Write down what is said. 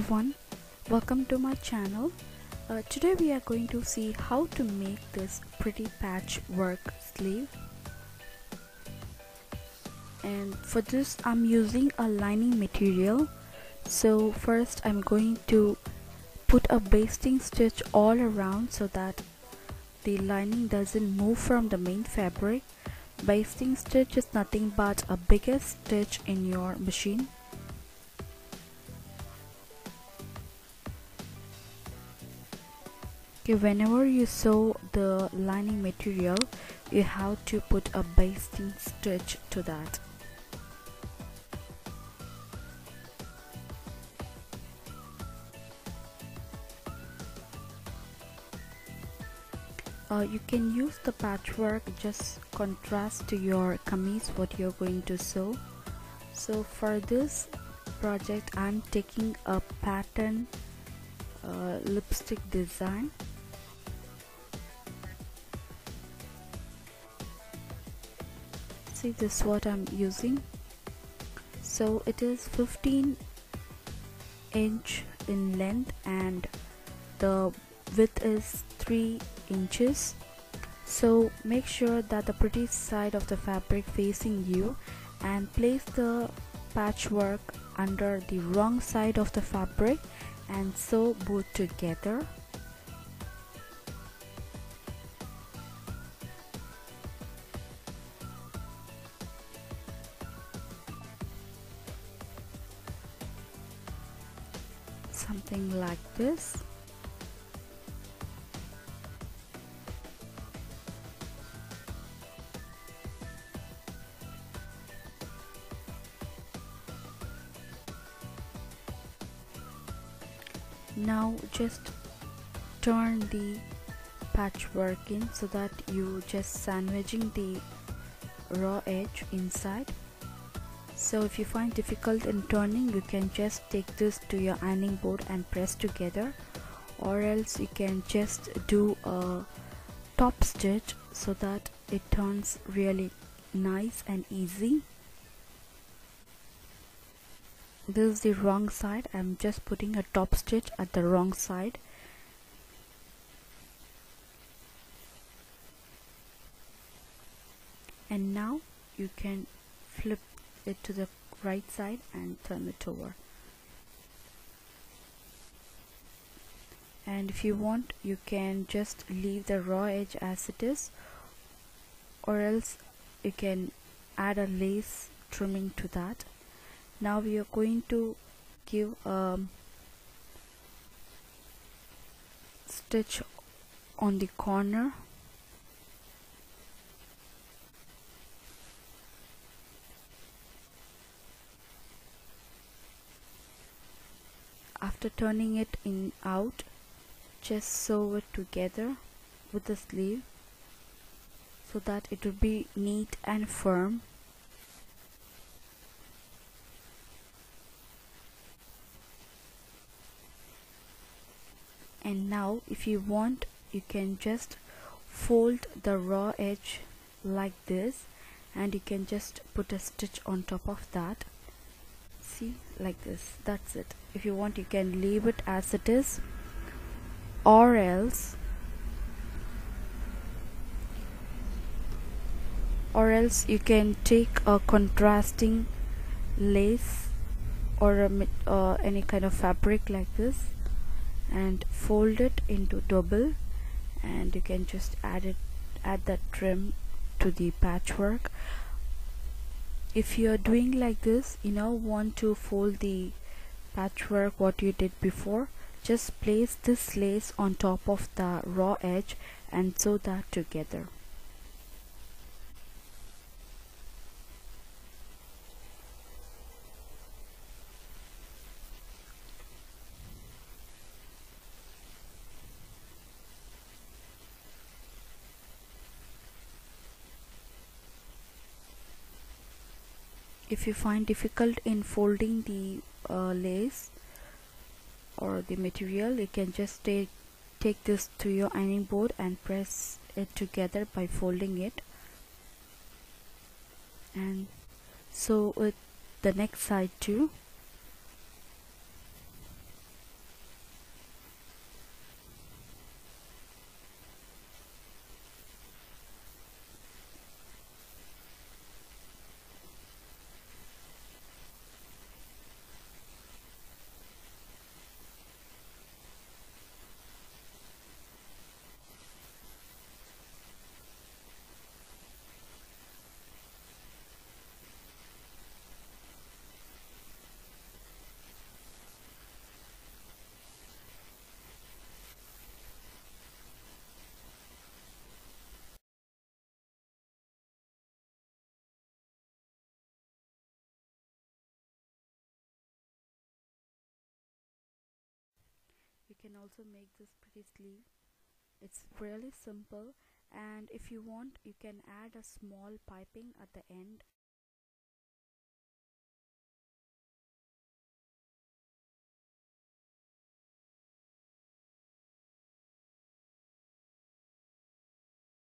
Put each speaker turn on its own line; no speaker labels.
everyone, welcome to my channel. Today we are going to see how to make this pretty patchwork sleeve, and for this I'm using a lining material. So first I'm going to put a basting stitch all around so that the lining doesn't move from the main fabric. Basting stitch is nothing but a biggest stitch in your machine. Okay, whenever you sew the lining material, you have to put a basting stitch to that. You can use the patchwork just contrast to your kameez what you're going to sew. So for this project I'm taking a pattern lipstick design. See, this is what I'm using. So it is 15 inch in length and the width is 3 inches. So make sure that the pretty side of the fabric facing you and place the patchwork under the wrong side of the fabric and sew both together. Something like this. Now just turn the patchwork in so that you just sandwiching the raw edge inside. So if you find difficult in turning, you can just take this to your ironing board and press together, or else you can just do a top stitch so that it turns really nice and easy. This is the wrong side. I'm just putting a top stitch at the wrong side. And now you can flip it to the right side and turn it over. And if you want, you can just leave the raw edge as it is, or else you can add a lace trimming to that. Now we are going to give a stitch on the corner. After turning it in out, just sew it together with the sleeve so that it will be neat and firm. And now if you want, you can just fold the raw edge like this and you can just put a stitch on top of that. See, like this. That's it. If you want, you can leave it as it is, or else you can take a contrasting lace or any kind of fabric like this and fold it into double, and you can just add that trim to the patchwork. If you are doing like this, you now want to fold the patchwork what you did before, just place this lace on top of the raw edge and sew that together. If you find difficult in folding the lace or the material, you can just take this to your ironing board and press it together by folding it, and sew it the next side too. can also make this pretty sleeve. It's really simple, and if you want, you can add a small piping at the end